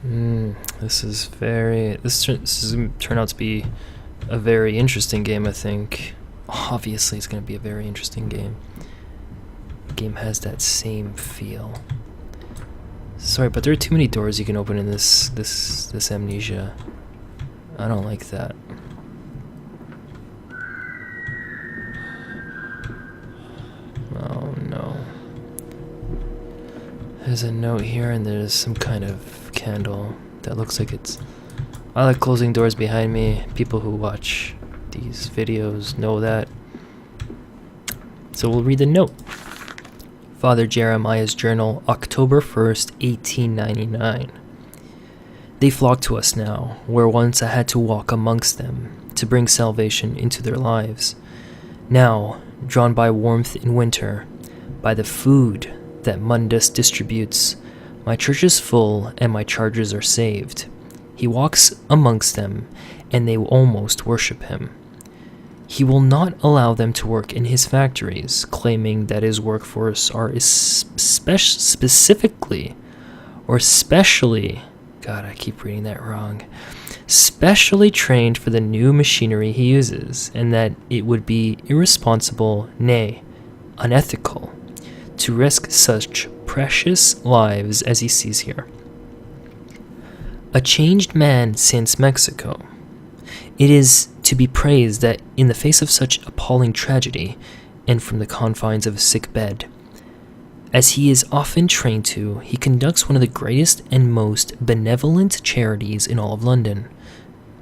This is very. This is gonna turn out to be a very interesting game. I think. Obviously, it's gonna be a very interesting game. The game has that same feel. Sorry, but there are too many doors you can open in this Amnesia. I don't like that. Oh no. There's a note here and there's some kind of candle that looks like it's... I like closing doors behind me. People who watch these videos know that. So we'll read the note. Father Jeremiah's journal, October 1st, 1899. They flock to us now, where once I had to walk amongst them, to bring salvation into their lives. Now, drawn by warmth in winter, by the food that Mundus distributes, my church is full and my charges are saved. He walks amongst them, and they almost worship him. He will not allow them to work in his factories, claiming that his workforce are specifically, or specially, God, I keep reading that wrong, specially trained for the new machinery he uses, and that it would be irresponsible, nay, unethical, to risk such precious lives as he sees here. A changed man since Mexico. It is to be praised that in the face of such appalling tragedy, and from the confines of a sick bed, as he is often trained to, he conducts one of the greatest and most benevolent charities in all of London.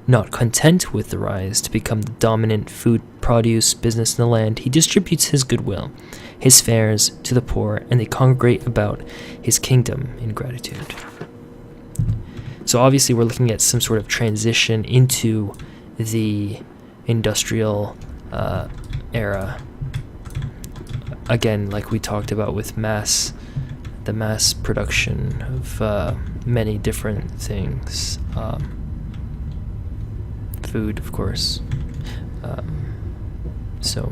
Not content with the rise to become the dominant food produce business in the land, he distributes his goodwill, his fares to the poor, and they congregate about his kingdom in gratitude. So obviously we're looking at some sort of transition into the industrial era. Again, like we talked about with the mass production of many different things. Food, of course. So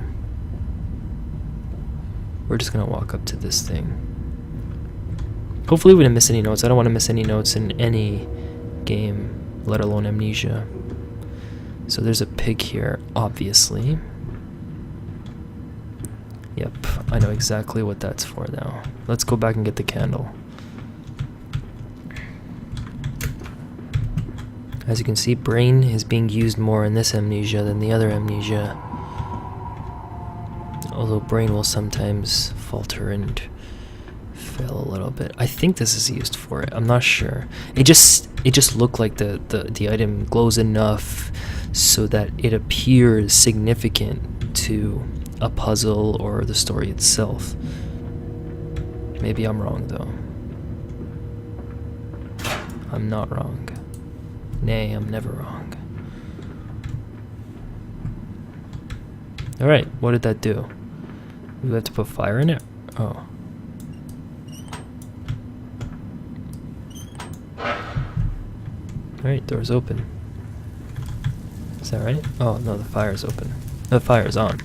we're just gonna walk up to this thing. Hopefully we didn't miss any notes. I don't want to miss any notes in any game, let alone Amnesia. So there's a pig here, obviously. Yep, I know exactly what that's for now. Let's go back and get the candle. As you can see, brain is being used more in this Amnesia than the other Amnesia. Although brain will sometimes falter and fail a little bit. I think this is used for it. I'm not sure. It just looked like the item glows enough so that it appears significant to a puzzle or the story itself. Maybe I'm wrong though. I'm not wrong. Nay, I'm never wrong. Alright, what did that do? We have to put fire in it? Oh. Alright, door's open. Is that right? Oh, no, the fire's open. The fire's on.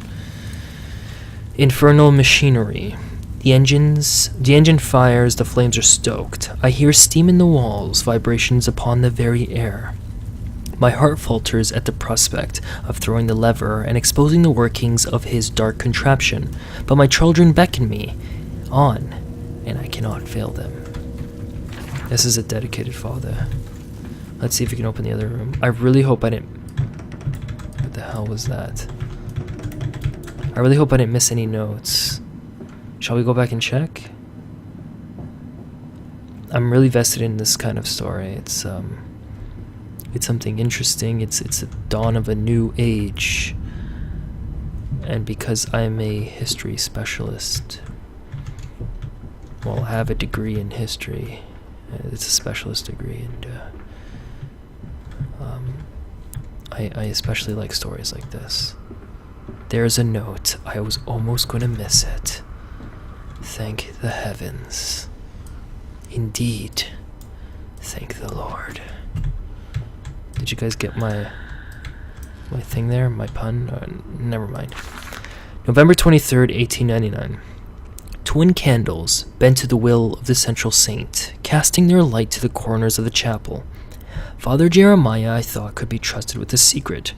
Infernal machinery. The engine fires, the flames are stoked. I hear steam in the walls, vibrations upon the very air. My heart falters at the prospect of throwing the lever and exposing the workings of his dark contraption, but my children beckon me on, and I cannot fail them. This is a dedicated father. Let's see if we can open the other room. I really hope I didn't... What the hell was that? I really hope I didn't miss any notes. Shall we go back and check? I'm really vested in this kind of story. It's something interesting. It's a dawn of a new age. And because I'm a history specialist, well, I have a degree in history. It's a specialist degree, and I especially like stories like this. There's a note. I was almost going to miss it. Thank the heavens. Indeed, thank the Lord. Did you guys get my thing there? My pun? Never mind. November 23rd, 1899. Twin candles bent to the will of the central saint, casting their light to the corners of the chapel. Father Jeremiah, I thought, could be trusted with the secret,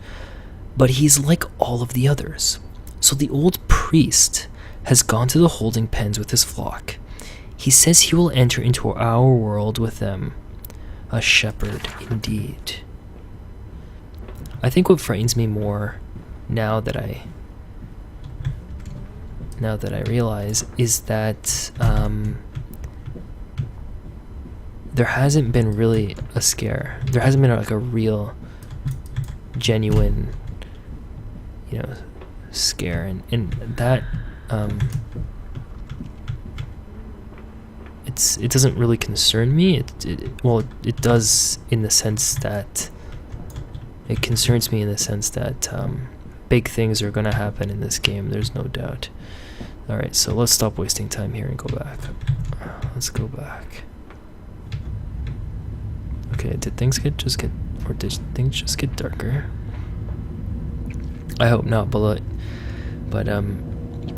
but he's like all of the others. So the old priest has gone to the holding pens with his flock. He says he will enter into our world with them. A shepherd indeed. I think what frightens me more now that I realize is that there hasn't been really a scare. There hasn't been like a real, genuine, scare, and that it doesn't really concern me. It does in the sense that it concerns me in the sense that big things are gonna happen in this game. There's no doubt. All right, so let's stop wasting time here and go back. Let's go back. Okay, did things just get darker? I hope not, but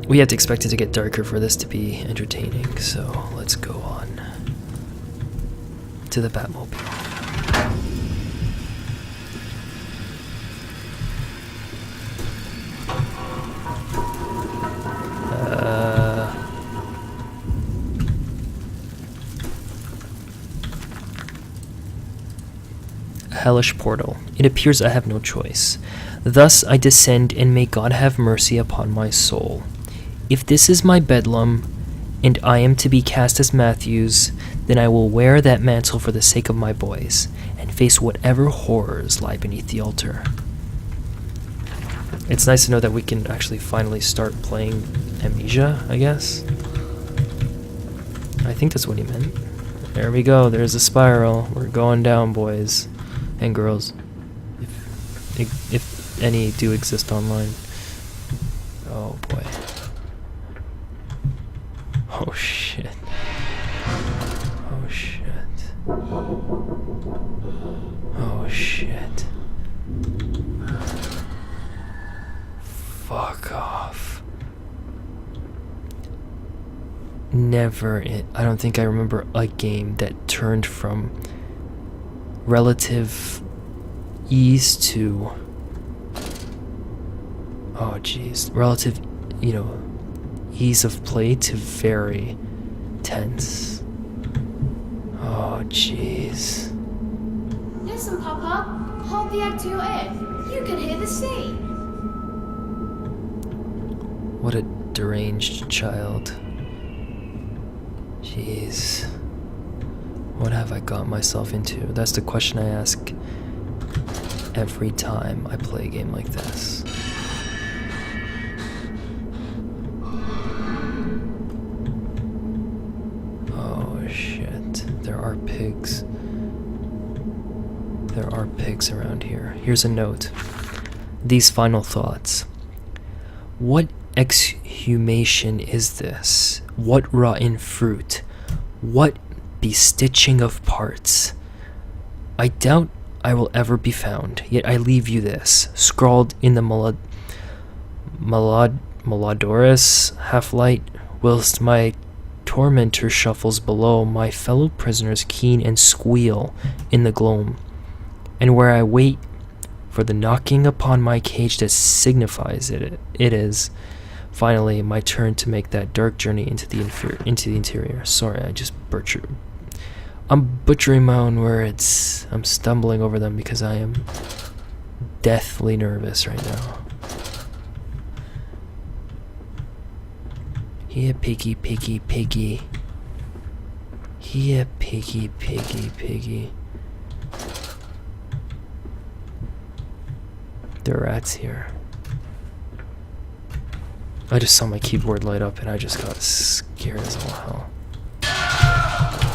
we have to expect it to get darker for this to be entertaining. So let's go on to the Batmobile. Hellish portal. It appears I have no choice. Thus I descend, and may God have mercy upon my soul. If this is my bedlam, and I am to be cast as Matthews, then I will wear that mantle for the sake of my boys, and face whatever horrors lie beneath the altar. It's nice to know that we can actually finally start playing Amnesia, I guess. I think that's what he meant. There we go, there's a spiral. We're going down, boys and girls, if any do exist online. Oh boy. Oh shit. Oh shit. Oh shit. Fuck off. I don't think I remember a game that turned from relative ease to relative ease of play to very tense. Oh jeez. Listen, Papa, hold the egg to your ear. You can hear the sea. What a deranged child. Jeez. What have I got myself into? That's the question I ask every time I play a game like this. Oh shit. There are pigs. There are pigs around here. Here's a note. These final thoughts. What exhumation is this? What rotten fruit? What bestitching of parts? I doubt I will ever be found, yet I leave you this, scrawled in the malodorous half-light, whilst my tormentor shuffles below, my fellow prisoners keen and squeal in the gloam, and where I wait for the knocking upon my cage that signifies it is finally my turn to make that dark journey into the interior. Sorry, I just I'm butchering my own words. I'm stumbling over them because I am deathly nervous right now. Here, piggy, piggy, piggy. Here, piggy, piggy, piggy. There are rats here. I just saw my keyboard light up and I just got scared as all hell.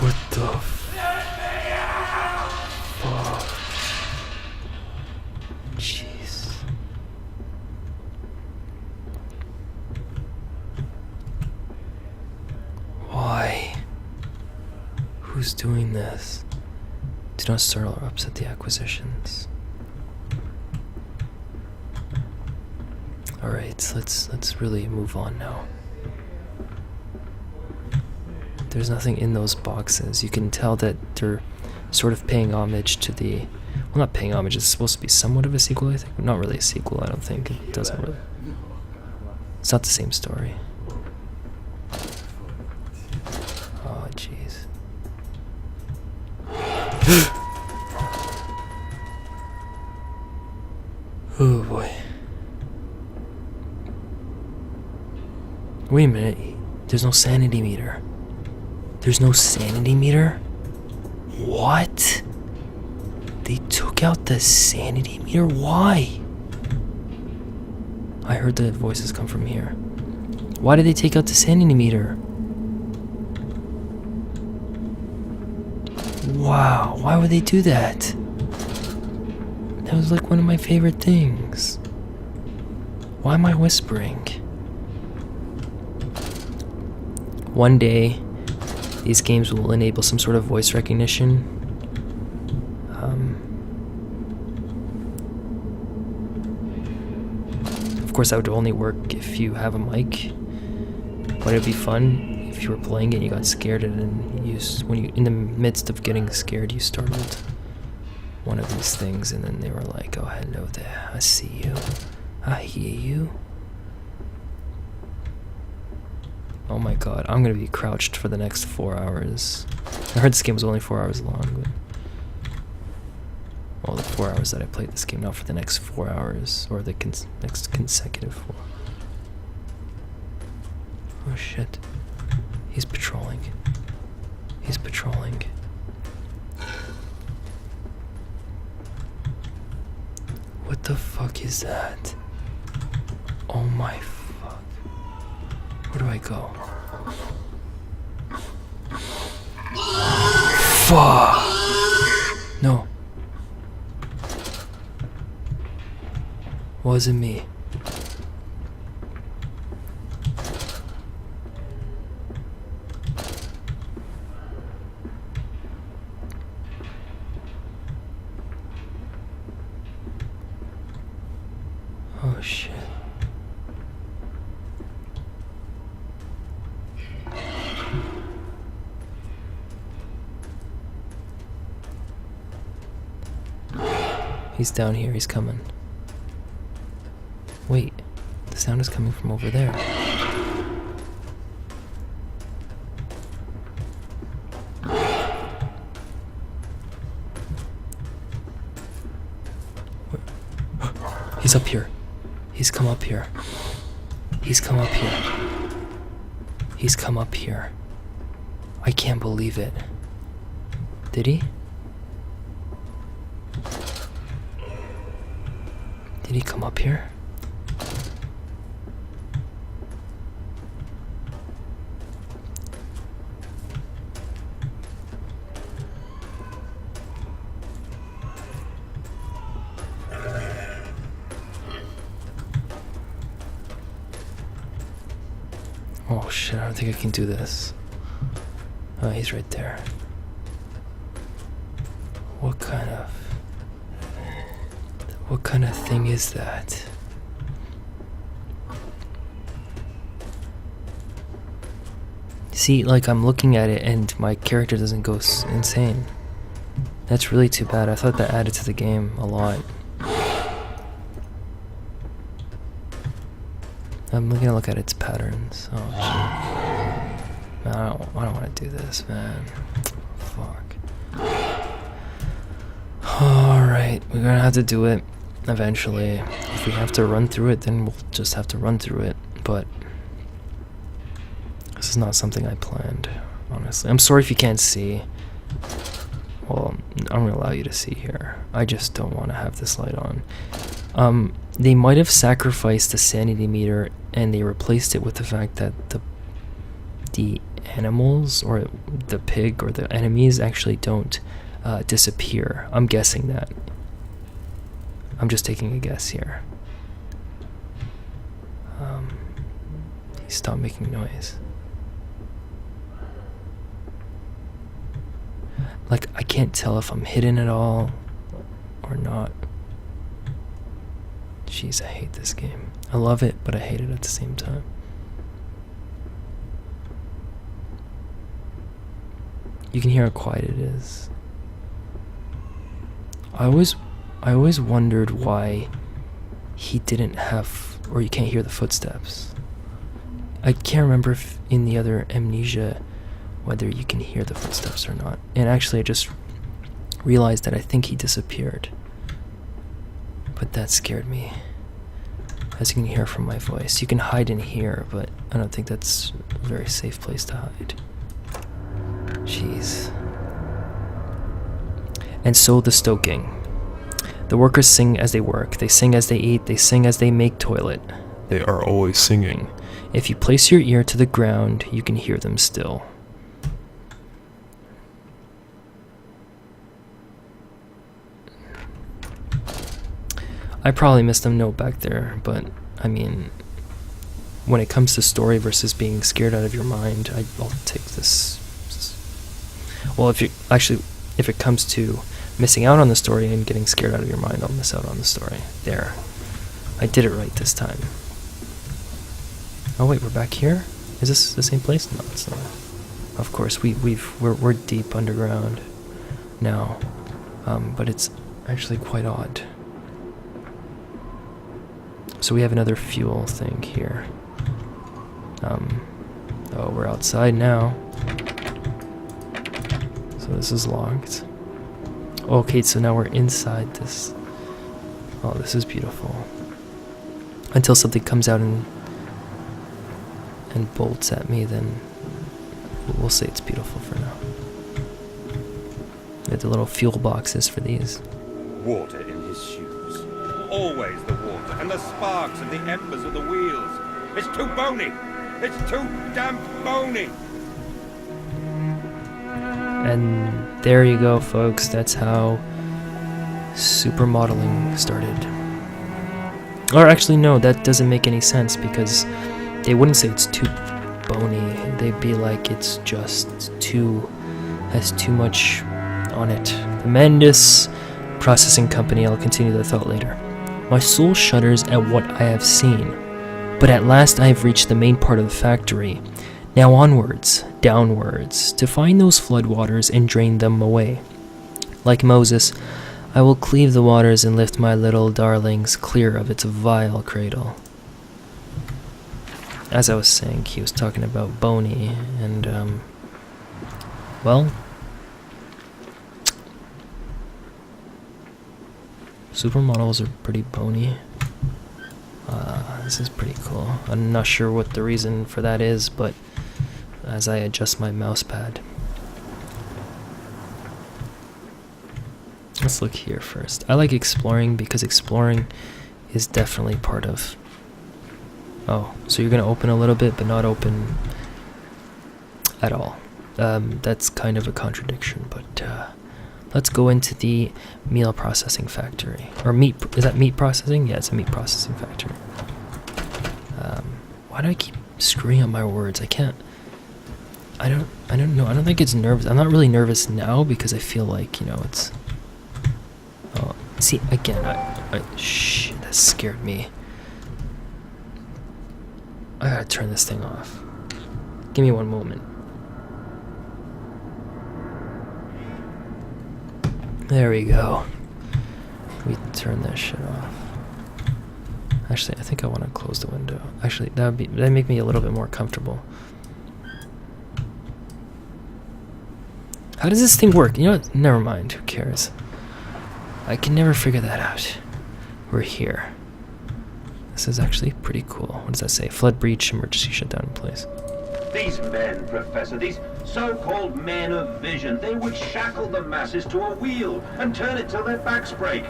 What the fuck? Jeez. Why? Who's doing this? Do not stir or upset the acquisitions. Alright, let's really move on now. There's nothing in those boxes. You can tell that they're sort of paying homage to the... Well, not paying homage, it's supposed to be somewhat of a sequel, I think. Not really a sequel, I don't think. It doesn't really... It's not the same story. Oh, jeez. Oh, boy. Wait a minute. There's no sanity meter. There's no sanity meter? What? They took out the sanity meter? Why? I heard the voices come from here. Why did they take out the sanity meter? Wow, why would they do that? That was like one of my favorite things. Why am I whispering? One day, these games will enable some sort of voice recognition. Of course, that would only work if you have a mic. But it'd be fun if you were playing it and you got scared, and then when you in the midst of getting scared, you startled one of these things, and then they were like, "Oh, hello there. I see you. I hear you." Oh my god, I'm gonna be crouched for the next 4 hours. I heard this game was only 4 hours long, but... Well, the 4 hours that I played this game, not for the next 4 hours, or the next consecutive 4. Oh shit. He's patrolling. He's patrolling. What the fuck is that? Oh my fuck. Where do I go? Fuck! No. Wasn't me. Oh shit. He's down here, he's coming. Wait, the sound is coming from over there. He's up here. He's come up here. He's come up here. He's come up here. I can't believe it. Did he? Did he come up here? Oh shit, I don't think I can do this. Oh, he's right there. What kind of thing is that? See, like, I'm looking at it and my character doesn't go insane. That's really too bad. I thought that added to the game a lot. I'm gonna look at its patterns. Oh, shit. Man, I don't want to do this, man. Fuck. Alright, we're gonna have to do it eventually. If we have to run through it, then we'll just have to run through it. But this is not something I planned, honestly. I'm sorry if you can't see. Well, I'm gonna allow you to see here. I just don't want to have this light on. They might have sacrificed the sanity meter and they replaced it with the fact that the animals or the pig or the enemies actually don't disappear. I'm guessing that. I'm just taking a guess here. Stop making noise. Like, I can't tell if I'm hidden at all or not. Jeez, I hate this game. I love it, but I hate it at the same time. You can hear how quiet it is. I always wondered why he didn't have, or you can't hear the footsteps. I can't remember if in the other Amnesia whether you can hear the footsteps or not. And actually I just realized that I think he disappeared. But that scared me. As you can hear from my voice. You can hide in here, but I don't think that's a very safe place to hide. Jeez. And so the stoking. The workers sing as they work. They sing as they eat. They sing as they make toilet. They are always singing. If you place your ear to the ground, you can hear them still. I probably missed a note back there, but I mean, when it comes to story versus being scared out of your mind, I'll take this. Well, if it comes to missing out on the story and getting scared out of your mind, I'll miss out on the story. There. I did it right this time. Oh wait, we're back here? Is this the same place? No, it's not. Of course, we're deep underground now. But it's actually quite odd. So we have another fuel thing here. Oh, we're outside now. So this is locked. Okay, so now we're inside this. Oh, this is beautiful. Until something comes out and bolts at me, then we'll say it's beautiful for now. We have the little fuel boxes for these. Water in his shoes. Always the water, and the sparks and the embers of the wheels. It's too bony! It's too damn bony! And there you go, folks. That's how supermodeling started. Or actually, no, that doesn't make any sense, because they wouldn't say it's too bony. They'd be like it's just has too much on it. The Mendes Processing Company, I'll continue the thought later. My soul shudders at what I have seen, but at last I have reached the main part of the factory. Now onwards, downwards, to find those floodwaters and drain them away. Like Moses, I will cleave the waters and lift my little darlings clear of its vile cradle. As I was saying, he was talking about bony, and, well, supermodels are pretty bony. This is pretty cool. I'm not sure what the reason for that is, but as I adjust my mouse pad. Let's look here first. I like exploring because exploring is definitely part of... Oh, so you're going to open a little bit but not open at all. That's kind of a contradiction, but let's go into the meal processing factory. Or meat, is that meat processing? Yeah, it's a meat processing factory. Why do I keep screwing up my words? I can't... I don't know. I don't think it's nervous. I'm not really nervous now because I feel like, you know, it's... Oh, see, again, shh, that scared me. I gotta turn this thing off. Give me one moment. There we go. We turn that shit off. Actually, I think I want to close the window. Actually, that'd make me a little bit more comfortable. How does this thing work? You know what? Never mind. Who cares? I can never figure that out. We're here. This is actually pretty cool. What does that say? Flood breach, emergency shutdown in place. These men, Professor, these so-called men of vision, they would shackle the masses to a wheel and turn it till their backs break.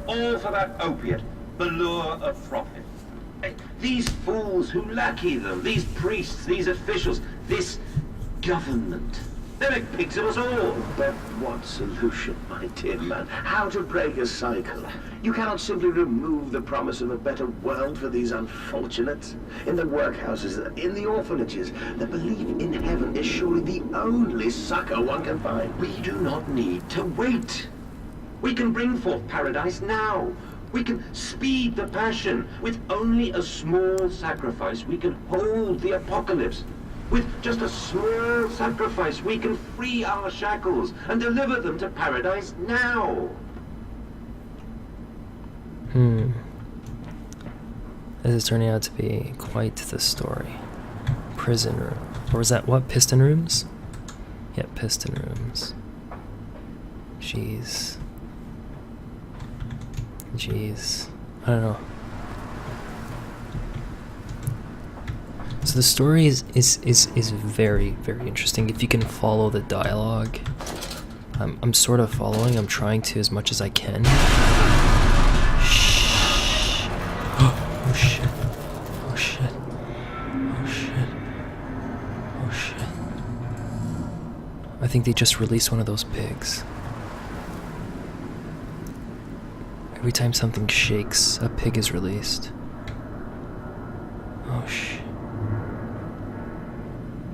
All for that opiate, the lure of profit. These fools who lackey them, these priests, these officials, this government. They make pigs of us all. But what solution, my dear man? How to break a cycle? You cannot simply remove the promise of a better world for these unfortunates. In the workhouses, in the orphanages, the belief in heaven is surely the only succor one can find. We do not need to wait. We can bring forth paradise now. We can speed the passion. With only a small sacrifice, we can hold the apocalypse. With just a small sacrifice, we can free our shackles and deliver them to paradise now. This is turning out to be quite the story. Prison room. Or was that what? Piston rooms? Yeah, piston rooms. Jeez. I don't know. So the story is very, very interesting if you can follow the dialogue. I'm sort of following. I'm trying to as much as I can. Shh. Oh shit. Oh shit. Oh shit. Oh shit. I think they just released one of those pigs. Every time something shakes, a pig is released. Oh shit.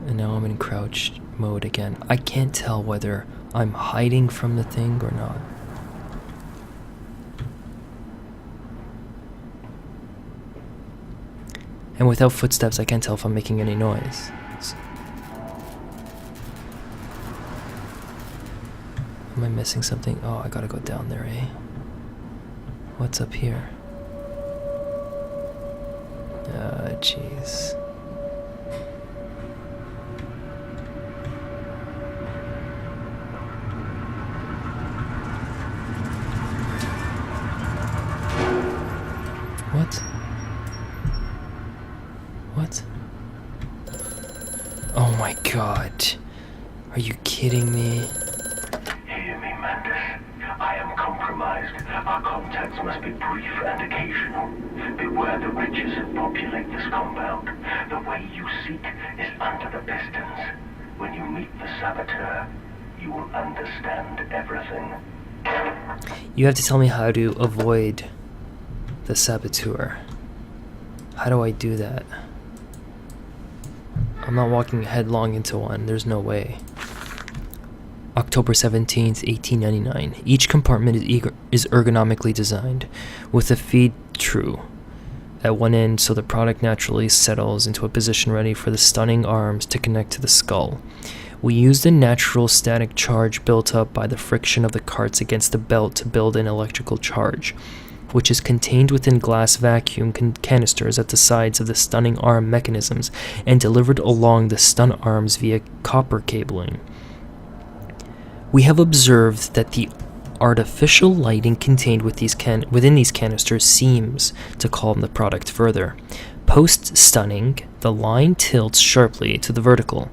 And now I'm in crouched mode again. I can't tell whether I'm hiding from the thing or not. And without footsteps, I can't tell if I'm making any noise. Am I missing something? Oh, I gotta go down there, eh? What's up here? Ah, jeez. What? What? Oh my god. Are you kidding me? Hear me, Mantis. I am compromised. Our contacts must be brief and occasional. Beware the riches that populate this compound. The way you seek is under the pistons. When you meet the saboteur, you will understand everything. You have to tell me how to avoid the saboteur. How do I do that? I'm not walking headlong into one. There's no way. October 17th, 1899. Each compartment is ergonomically designed, with a feed true at one end so the product naturally settles into a position ready for the stunning arms to connect to the skull. We use the natural static charge built up by the friction of the carts against the belt to build an electrical charge, which is contained within glass vacuum canisters at the sides of the stunning arm mechanisms and delivered along the stun arms via copper cabling. We have observed that the artificial lighting contained within these canisters seems to calm the product further. Post-stunning, the line tilts sharply to the vertical,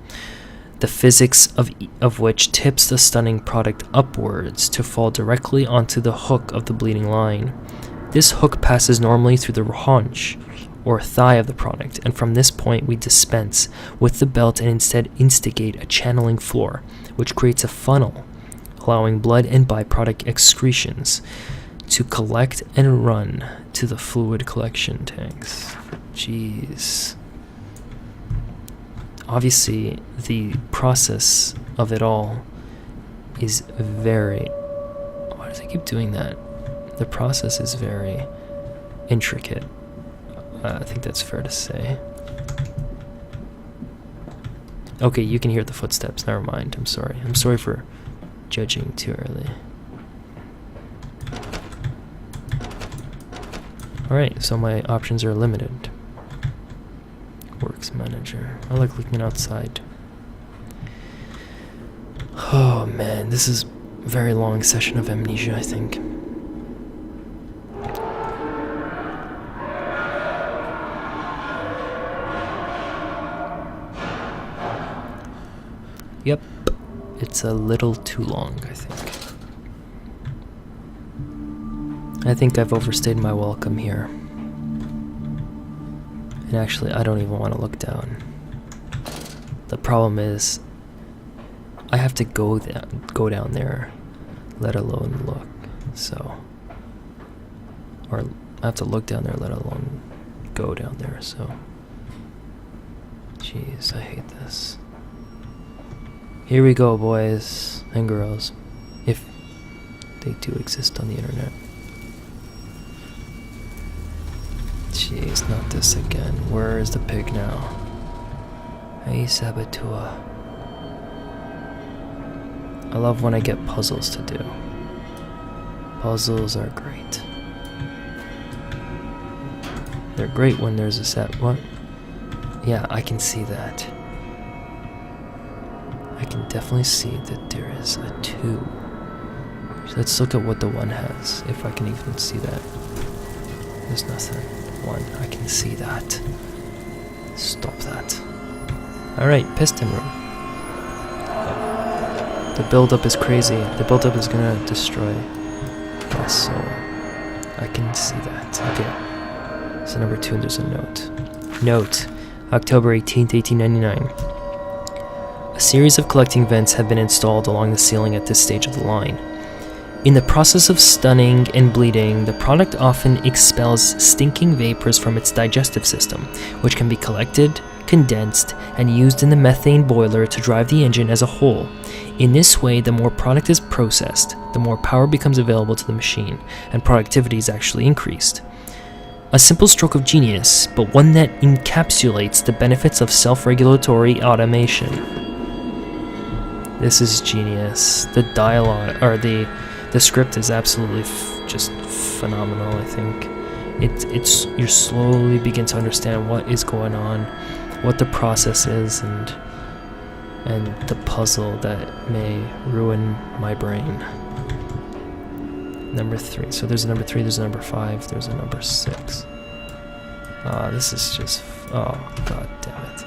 the physics of which tips the stunning product upwards to fall directly onto the hook of the bleeding line. This hook passes normally through the haunch or thigh of the product, and from this point we dispense with the belt and instead instigate a channeling floor, which creates a funnel, allowing blood and byproduct excretions to collect and run to the fluid collection tanks. Jeez. Obviously, the process of it all is very... Why does it keep doing that? The process is very intricate. I think that's fair to say. Okay, you can hear the footsteps. Never mind. I'm sorry. I'm sorry for judging too early. Alright, so my options are limited. Works manager. I like looking outside. Oh man, this is a very long session of Amnesia, I think. Yep, it's a little too long, I think. I think I've overstayed my welcome here. And actually, I don't even want to look down. The problem is, I have to go down there, let alone look, so... Or, I have to look down there, let alone go down there, so... Jeez, I hate this. Here we go, boys and girls, if they do exist on the internet. Jeez, not this again. Where is the pig now? Hey, saboteur. I love when I get puzzles to do. Puzzles are great. They're great when there's a set. What? Yeah, I can see that. I can definitely see that there is a 2. So let's look at what the 1 has, if I can even see that. There's nothing. 1, I can see that. Stop that. Alright, piston room. The build-up is crazy. The build-up is gonna destroy my soul. I can see that. Okay. So number 2, there's a note. Note, October 18th, 1899. A series of collecting vents have been installed along the ceiling at this stage of the line. In the process of stunning and bleeding, the product often expels stinking vapors from its digestive system, which can be collected, condensed, and used in the methane boiler to drive the engine as a whole. In this way, the more product is processed, the more power becomes available to the machine, and productivity is actually increased. A simple stroke of genius, but one that encapsulates the benefits of self-regulatory automation. This is genius. The dialogue, or the script is absolutely just phenomenal, I think. It's you slowly begin to understand what is going on, what the process is, and the puzzle that may ruin my brain. Number 3. So there's a number 3, there's a number 5, there's a number 6. This is just... oh, god damn it.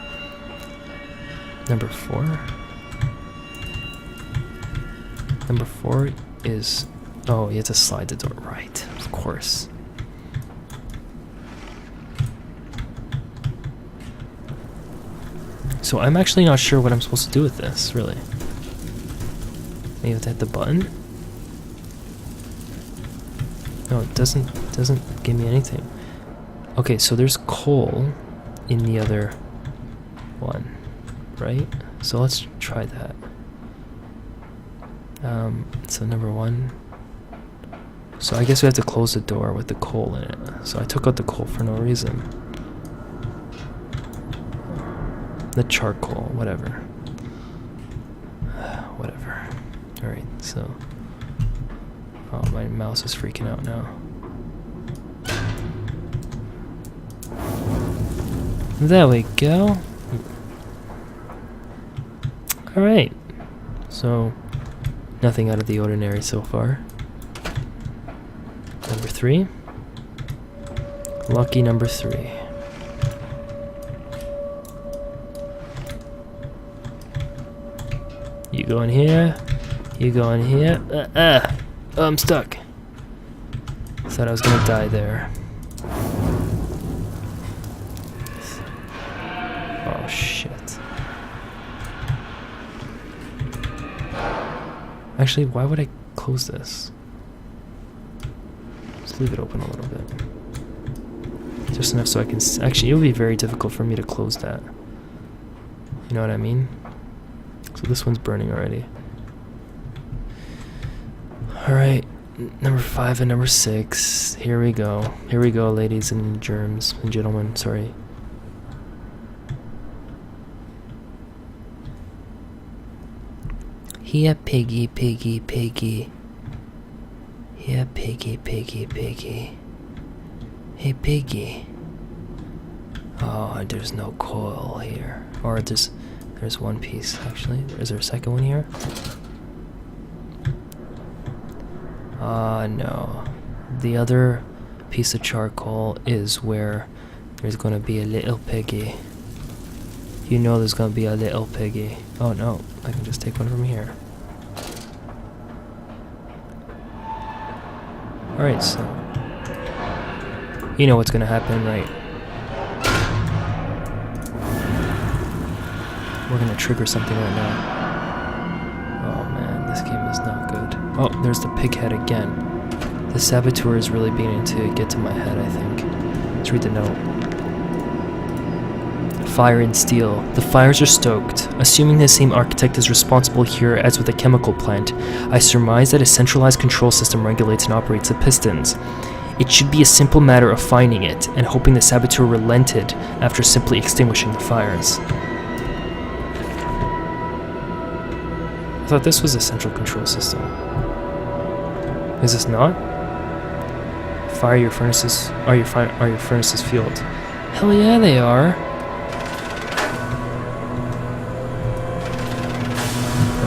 Number 4? Number 4 is... oh, you have to slide the door. Right, of course. So I'm actually not sure what I'm supposed to do with this, really. Maybe I have to hit the button? No, it doesn't give me anything. Okay, so there's coal in the other one, right? So let's try that. So number 1. So I guess we have to close the door with the coal in it. So I took out the coal for no reason. The charcoal, whatever. Whatever. Alright, so... oh, my mouse is freaking out now. There we go. Alright. So, nothing out of the ordinary so far. Number 3. Lucky number 3. You go in here. You go in here. Oh, I'm stuck. Thought I was gonna die there. Oh shit. Actually, why would I close this? Just leave it open a little bit. Just enough so I can... actually, it would be very difficult for me to close that. You know what I mean? So this one's burning already. Alright, number 5 and number 6. Here we go. Here we go, ladies and germs and gentlemen. Sorry. Here, piggy, piggy, piggy. Here, piggy, piggy, piggy. Hey, piggy. Oh, there's no coil here. Or there's one piece, actually. Is there a second one here? No. The other piece of charcoal is where there's gonna be a little piggy. You know there's gonna be a little piggy. Oh no, I can just take one from here. Alright, so... you know what's gonna happen, right? We're gonna trigger something right now. Oh man, this game is not good. Oh, there's the pig head again. The saboteur is really beginning to get to my head, I think. Let's read the note. Fire and steel. The fires are stoked. Assuming the same architect is responsible here as with a chemical plant, I surmise that a centralized control system regulates and operates the pistons. It should be a simple matter of finding it, and hoping the saboteur relented after simply extinguishing the fires. I thought this was a central control system. Is this not? Fire your furnaces. Are your furnaces fueled? Hell yeah, they are.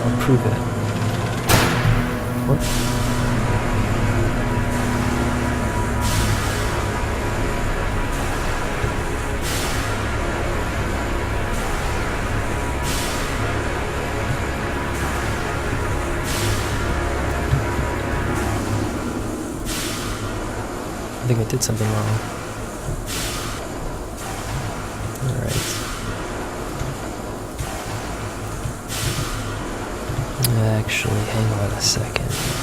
I'll prove it. What? I think I did something wrong. Alright. Actually, hang on a second.